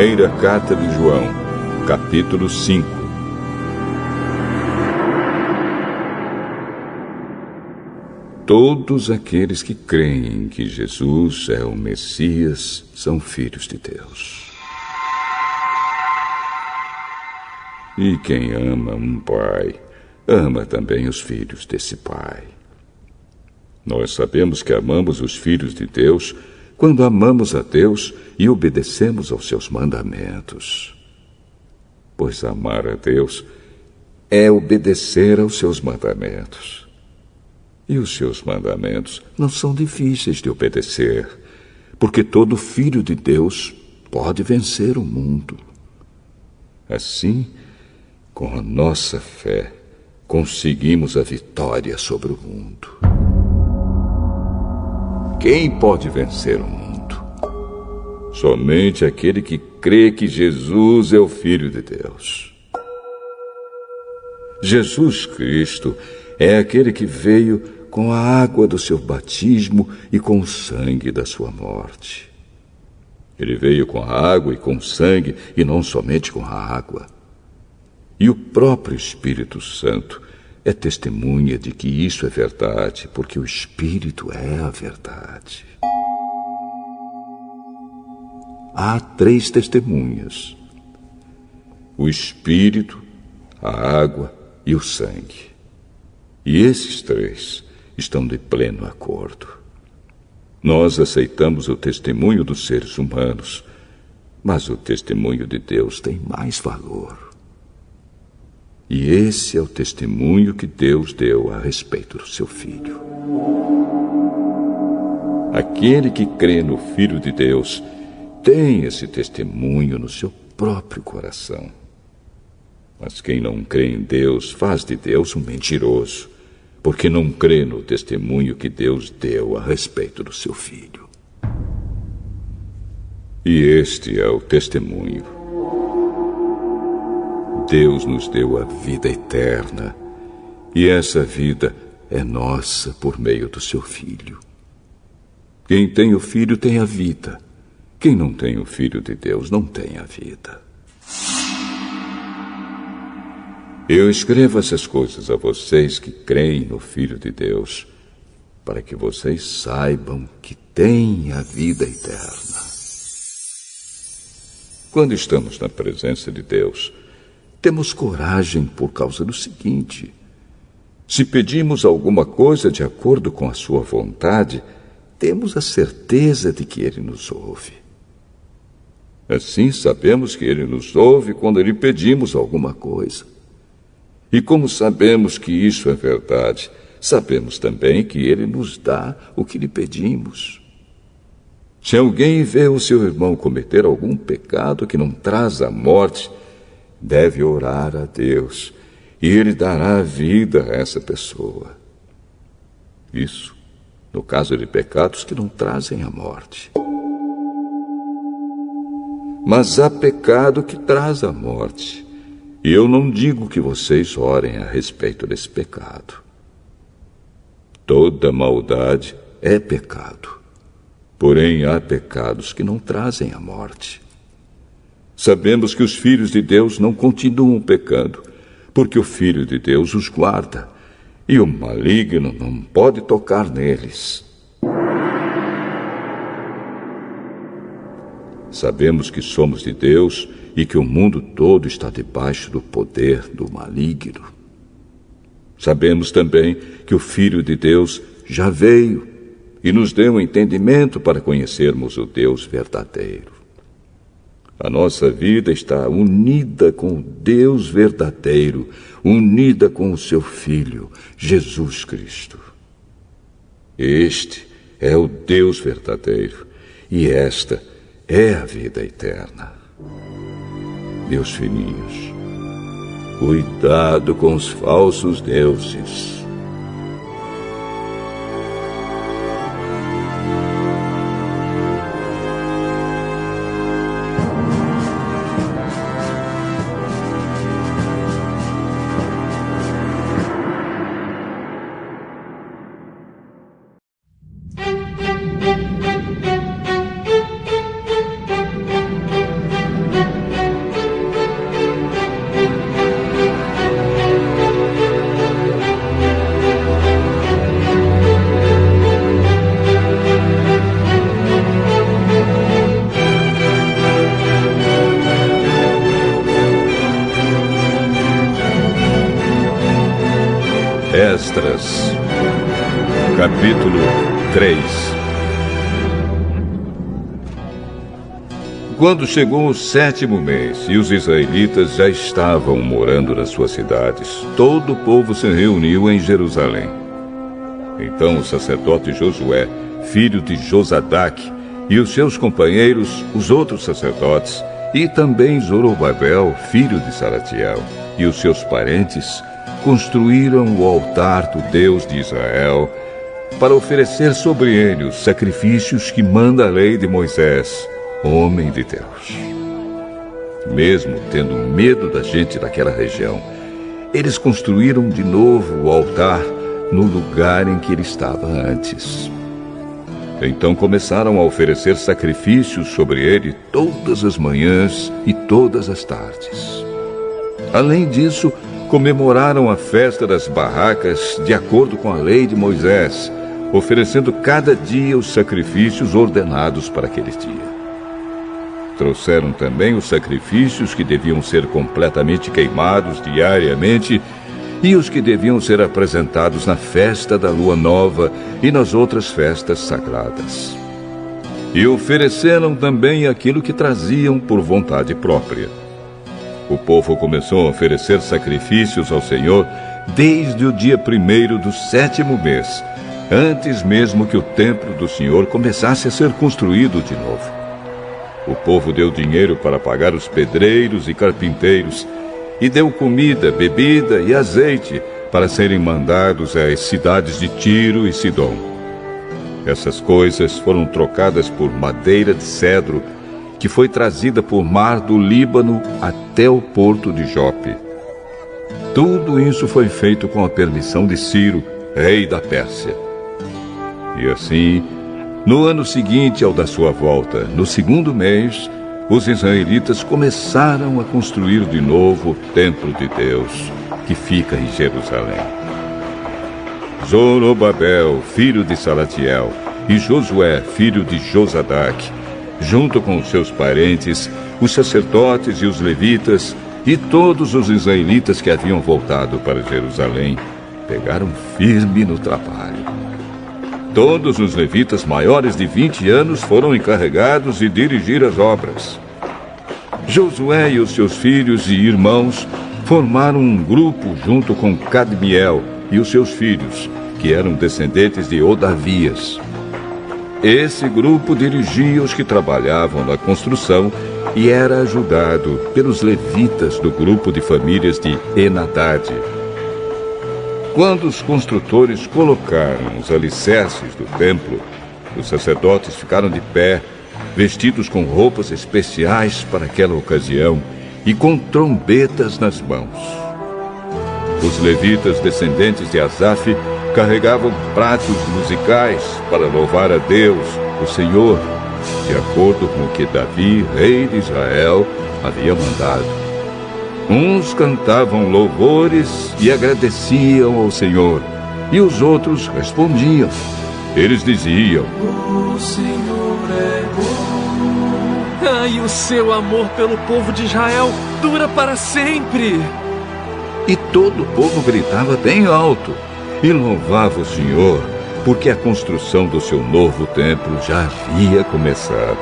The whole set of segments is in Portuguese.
Primeira Carta de João, capítulo 5. Todos aqueles que creem que Jesus é o Messias são filhos de Deus. E quem ama um pai, ama também os filhos desse pai. Nós sabemos que amamos os filhos de Deus quando amamos a Deus e obedecemos aos seus mandamentos. Pois amar a Deus é obedecer aos seus mandamentos. E os seus mandamentos não são difíceis de obedecer, porque todo filho de Deus pode vencer o mundo. Assim, com a nossa fé, conseguimos a vitória sobre o mundo. Quem pode vencer o mundo? Somente aquele que crê que Jesus é o Filho de Deus. Jesus Cristo é aquele que veio com a água do seu batismo e com o sangue da sua morte. Ele veio com a água e com o sangue, e não somente com a água. E o próprio Espírito Santo é testemunha de que isso é verdade, porque o Espírito é a verdade. Há 3 testemunhas: o Espírito, a água e o sangue. E esses 3 estão de pleno acordo. Nós aceitamos o testemunho dos seres humanos, mas o testemunho de Deus tem mais valor. E esse é o testemunho que Deus deu a respeito do seu Filho. Aquele que crê no Filho de Deus tem esse testemunho no seu próprio coração. Mas quem não crê em Deus faz de Deus um mentiroso, porque não crê no testemunho que Deus deu a respeito do seu Filho. E este é o testemunho. Deus nos deu a vida eterna, e essa vida é nossa por meio do seu Filho. Quem tem o Filho tem a vida. Quem não tem o Filho de Deus não tem a vida. Eu escrevo essas coisas a vocês que creem no Filho de Deus, para que vocês saibam que têm a vida eterna. Quando estamos na presença de Deus, temos coragem por causa do seguinte: se pedimos alguma coisa de acordo com a sua vontade, temos a certeza de que Ele nos ouve. Assim sabemos que Ele nos ouve quando lhe pedimos alguma coisa. E como sabemos que isso é verdade, sabemos também que Ele nos dá o que lhe pedimos. Se alguém vê o seu irmão cometer algum pecado que não traz a morte, deve orar a Deus, e Ele dará vida a essa pessoa. Isso, no caso de pecados que não trazem a morte. Mas há pecado que traz a morte, e eu não digo que vocês orem a respeito desse pecado. Toda maldade é pecado, porém há pecados que não trazem a morte. Sabemos que os filhos de Deus não continuam pecando, porque o Filho de Deus os guarda, e o maligno não pode tocar neles. Sabemos que somos de Deus e que o mundo todo está debaixo do poder do maligno. Sabemos também que o Filho de Deus já veio e nos deu entendimento para conhecermos o Deus verdadeiro. A nossa vida está unida com o Deus verdadeiro, unida com o seu Filho, Jesus Cristo. Este é o Deus verdadeiro, e esta é a vida eterna. Meus filhinhos, cuidado com os falsos deuses. Esdras, capítulo 3. Quando chegou o 7º mês e os israelitas já estavam morando nas suas cidades, todo o povo se reuniu em Jerusalém. Então o sacerdote Josué, filho de Josadaque, e os seus companheiros, os outros sacerdotes, e também Zorobabel, filho de Salatiel, e os seus parentes, construíram o altar do Deus de Israel para oferecer sobre ele os sacrifícios que manda a lei de Moisés, homem de Deus. Mesmo tendo medo da gente daquela região, eles construíram de novo o altar no lugar em que ele estava antes. Então começaram a oferecer sacrifícios sobre ele todas as manhãs e todas as tardes. Além disso, comemoraram a festa das barracas de acordo com a lei de Moisés, oferecendo cada dia os sacrifícios ordenados para aquele dia. Trouxeram também os sacrifícios que deviam ser completamente queimados diariamente e os que deviam ser apresentados na festa da lua nova e nas outras festas sagradas. E ofereceram também aquilo que traziam por vontade própria. O povo começou a oferecer sacrifícios ao Senhor desde o dia 1º do 7º mês, antes mesmo que o templo do Senhor começasse a ser construído de novo. O povo deu dinheiro para pagar os pedreiros e carpinteiros, e deu comida, bebida e azeite para serem mandados às cidades de Tiro e Sidom. Essas coisas foram trocadas por madeira de cedro, que foi trazida por mar do Líbano até o porto de Jope. Tudo isso foi feito com a permissão de Ciro, rei da Pérsia. E assim, no ano seguinte ao da sua volta, no 2º mês, os israelitas começaram a construir de novo o templo de Deus, que fica em Jerusalém. Zorobabel, filho de Salatiel, e Josué, filho de Josadaque, junto com os seus parentes, os sacerdotes e os levitas, e todos os israelitas que haviam voltado para Jerusalém, pegaram firme no trabalho. Todos os levitas maiores de 20 anos foram encarregados de dirigir as obras. Josué e os seus filhos e irmãos formaram um grupo junto com Cadmiel e os seus filhos, que eram descendentes de Odavias. Esse grupo dirigia os que trabalhavam na construção e era ajudado pelos levitas do grupo de famílias de Enadad. Quando os construtores colocaram os alicerces do templo, os sacerdotes ficaram de pé, vestidos com roupas especiais para aquela ocasião e com trombetas nas mãos. Os levitas descendentes de Asaf carregavam pratos musicais para louvar a Deus, o Senhor, de acordo com o que Davi, rei de Israel, havia mandado. Uns cantavam louvores e agradeciam ao Senhor, e os outros respondiam. Eles diziam: O Senhor é bom. E o seu amor pelo povo de Israel dura para sempre. E todo o povo gritava bem alto e louvava o Senhor, porque a construção do seu novo templo já havia começado.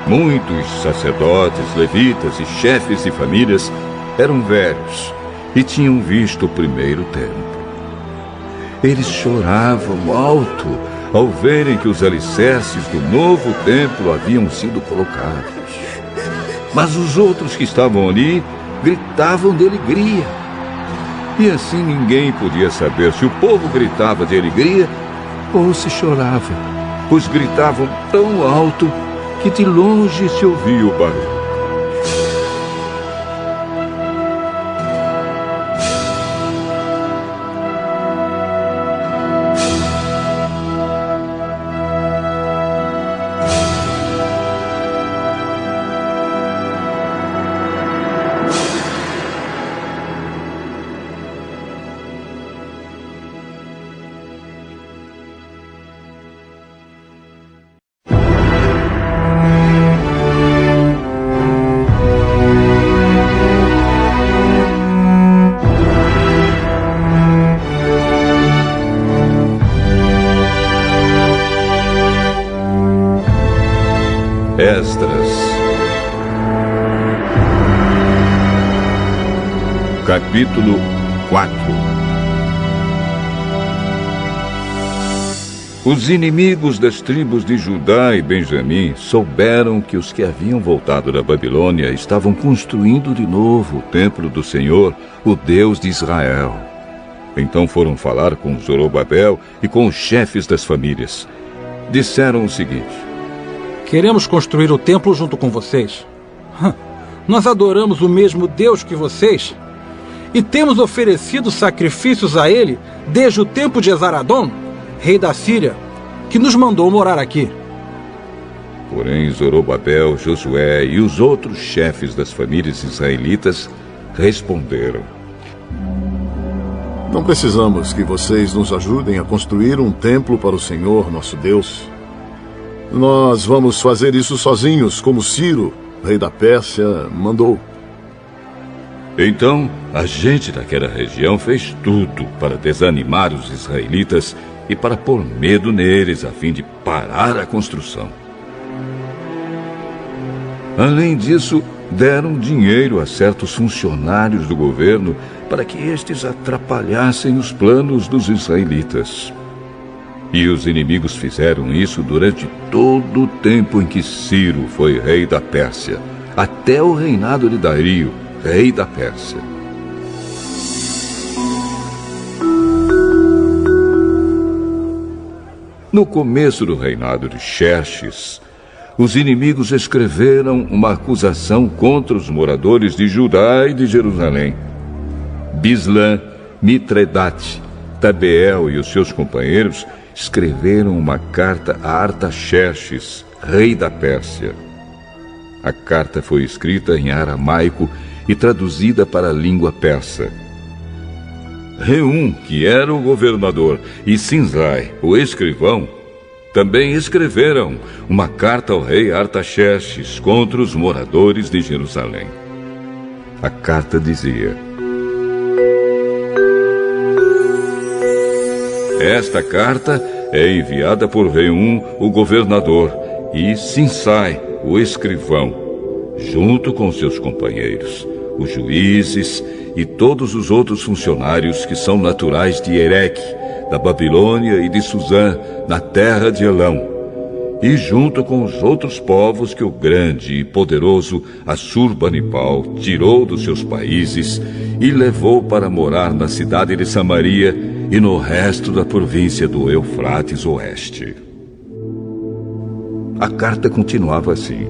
Muitos sacerdotes, levitas e chefes de famílias eram velhos e tinham visto o primeiro templo. Eles choravam alto ao verem que os alicerces do novo templo haviam sido colocados. Mas os outros que estavam ali gritavam de alegria. E assim ninguém podia saber se o povo gritava de alegria ou se chorava, pois gritavam tão alto que de longe se ouvia o barulho. Esdras. Capítulo 4. Os inimigos das tribos de Judá e Benjamim souberam que os que haviam voltado da Babilônia estavam construindo de novo o templo do Senhor, o Deus de Israel. Então foram falar com Zorobabel e com os chefes das famílias. Disseram o seguinte: queremos construir o templo junto com vocês. Nós adoramos o mesmo Deus que vocês e temos oferecido sacrifícios a ele desde o tempo de Esaradom, rei da Síria, que nos mandou morar aqui. Porém, Zorobabel, Josué e os outros chefes das famílias israelitas responderam: não precisamos que vocês nos ajudem a construir um templo para o Senhor, nosso Deus. Nós vamos fazer isso sozinhos, como Ciro, rei da Pérsia, mandou. Então, a gente daquela região fez tudo para desanimar os israelitas e para pôr medo neles, a fim de parar a construção. Além disso, deram dinheiro a certos funcionários do governo para que estes atrapalhassem os planos dos israelitas. E os inimigos fizeram isso durante todo o tempo em que Ciro foi rei da Pérsia, até o reinado de Dario, rei da Pérsia. No começo do reinado de Xerxes, os inimigos escreveram uma acusação contra os moradores de Judá e de Jerusalém. Bislã, Mitredate, Tabeel e os seus companheiros escreveram uma carta a Artaxerxes, rei da Pérsia. A carta foi escrita em aramaico e traduzida para a língua persa. Reum, que era o governador, e Sinzai, o escrivão, também escreveram uma carta ao rei Artaxerxes contra os moradores de Jerusalém. A carta dizia: esta carta é enviada por Reum, o governador, e Sinsai, o escrivão, junto com seus companheiros, os juízes e todos os outros funcionários que são naturais de Ereque, da Babilônia e de Suzã, na terra de Elão, e junto com os outros povos que o grande e poderoso Assurbanipal tirou dos seus países e levou para morar na cidade de Samaria e no resto da província do Eufrates Oeste. A carta continuava assim: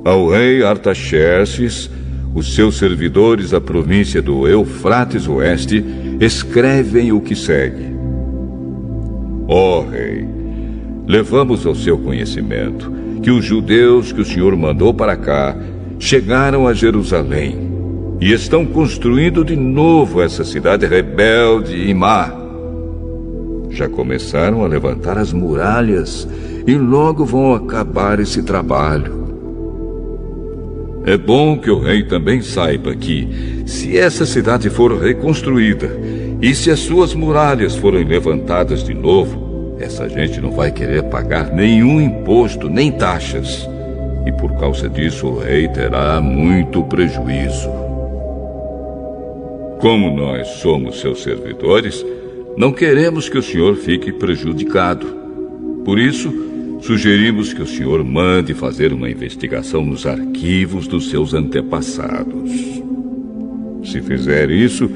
ao rei Artaxerxes, os seus servidores da província do Eufrates Oeste escrevem o que segue: ó rei, levamos ao seu conhecimento que os judeus que o Senhor mandou para cá chegaram a Jerusalém e estão construindo de novo essa cidade rebelde e má. Já começaram a levantar as muralhas e logo vão acabar esse trabalho. É bom que o rei também saiba que, se essa cidade for reconstruída e se as suas muralhas forem levantadas de novo, essa gente não vai querer pagar nenhum imposto nem taxas. E por causa disso o rei terá muito prejuízo. Como nós somos seus servidores, não queremos que o senhor fique prejudicado. Por isso, sugerimos que o senhor mande fazer uma investigação nos arquivos dos seus antepassados. Se fizer isso,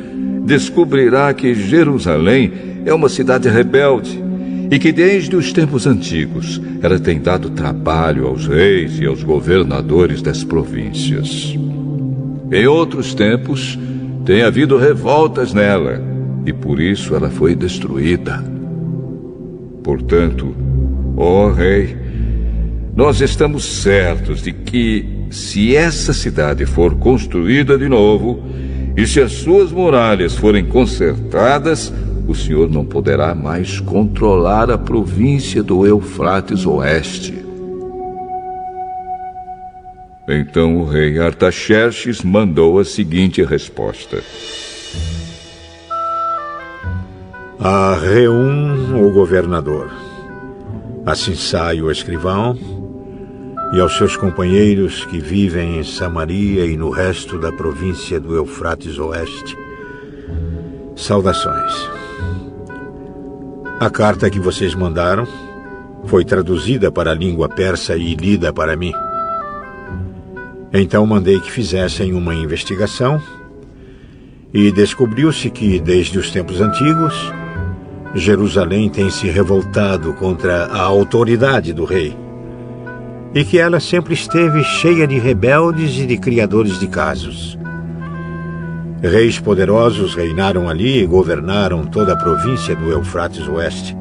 descobrirá que Jerusalém é uma cidade rebelde e que desde os tempos antigos ela tem dado trabalho aos reis e aos governadores das províncias. Em outros tempos, tem havido revoltas nela e por isso ela foi destruída. Portanto, ó rei, nós estamos certos de que, se essa cidade for construída de novo e se as suas muralhas forem consertadas, o senhor não poderá mais controlar a província do Eufrates Oeste. Então o rei Artaxerxes mandou a seguinte resposta: a Reum, o governador, a Sinsai, o escrivão, e aos seus companheiros que vivem em Samaria e no resto da província do Eufrates Oeste, saudações. A carta que vocês mandaram foi traduzida para a língua persa e lida para mim. Então mandei que fizessem uma investigação e descobriu-se que, desde os tempos antigos, Jerusalém tem se revoltado contra a autoridade do rei e que ela sempre esteve cheia de rebeldes e de criadores de casos. Reis poderosos reinaram ali e governaram toda a província do Eufrates Oeste,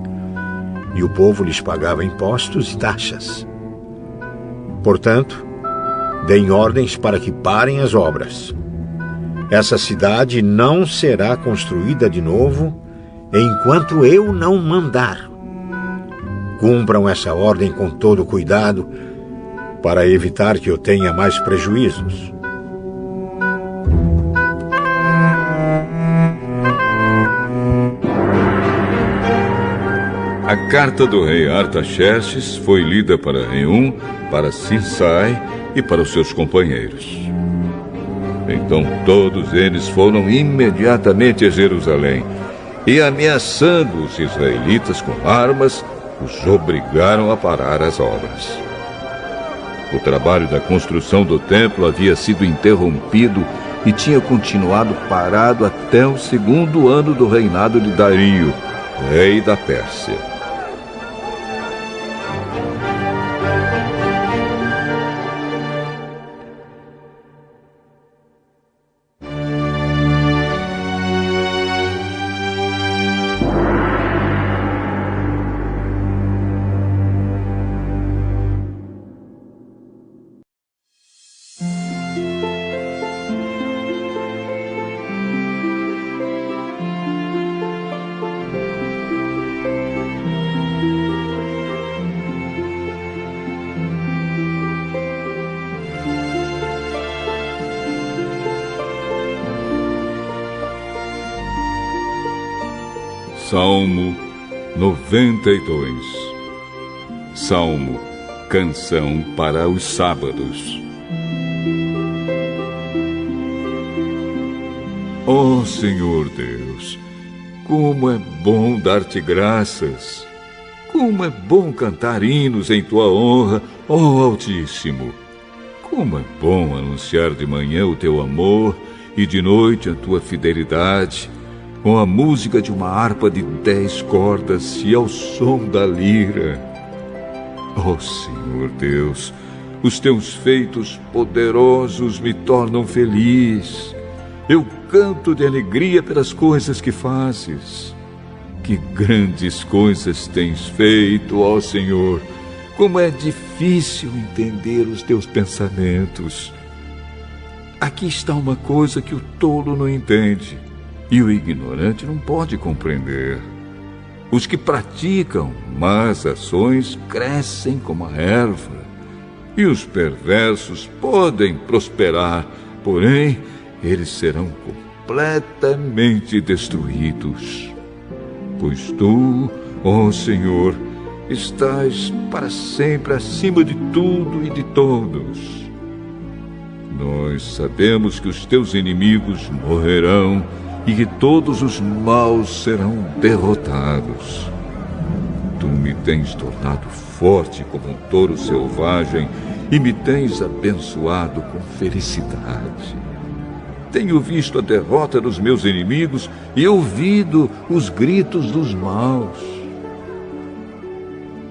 e o povo lhes pagava impostos e taxas. Portanto, deem ordens para que parem as obras. Essa cidade não será construída de novo enquanto eu não mandar. Cumpram essa ordem com todo cuidado para evitar que eu tenha mais prejuízos. A carta do rei Artaxerxes foi lida para Reum, para Sinsai e para os seus companheiros. Então todos eles foram imediatamente a Jerusalém e, ameaçando os israelitas com armas, os obrigaram a parar as obras. O trabalho da construção do templo havia sido interrompido e tinha continuado parado até o 2º ano do reinado de Dario, rei da Pérsia. Salmo 92. Salmo, canção para os sábados. Ó Senhor Deus, como é bom dar-te graças! Como é bom cantar hinos em tua honra, ó Altíssimo! Como é bom anunciar de manhã o teu amor e de noite a tua fidelidade, com a música de uma harpa de 10 cordas e ao som da lira. Ó Senhor Deus, os teus feitos poderosos me tornam feliz. Eu canto de alegria pelas coisas que fazes. Que grandes coisas tens feito, ó Senhor! Como é difícil entender os teus pensamentos. Aqui está uma coisa que o tolo não entende e o ignorante não pode compreender. Os que praticam más ações crescem como a erva, e os perversos podem prosperar, porém eles serão completamente destruídos. Pois tu, ó Senhor, estás para sempre acima de tudo e de todos. Nós sabemos que os teus inimigos morrerão e que todos os maus serão derrotados. Tu me tens tornado forte como um touro selvagem e me tens abençoado com felicidade. Tenho visto a derrota dos meus inimigos e ouvido os gritos dos maus.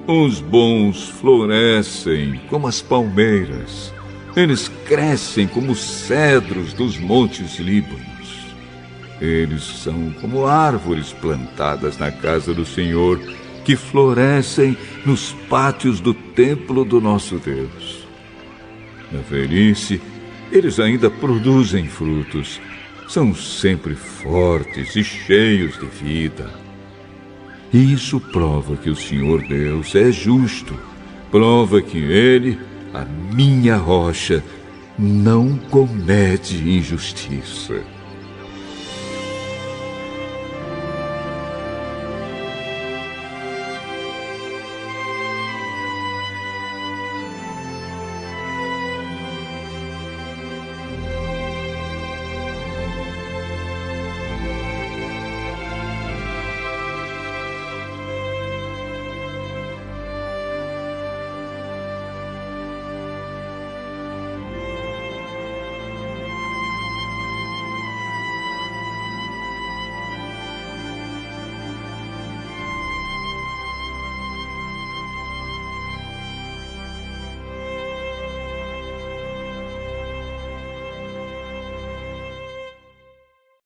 Os bons florescem como as palmeiras. Eles crescem como os cedros dos montes Líbanos. Eles são como árvores plantadas na casa do Senhor, que florescem nos pátios do templo do nosso Deus. Na velhice, eles ainda produzem frutos. São sempre fortes e cheios de vida. E isso prova que o Senhor Deus é justo. Prova que Ele, a minha rocha, não comete injustiça.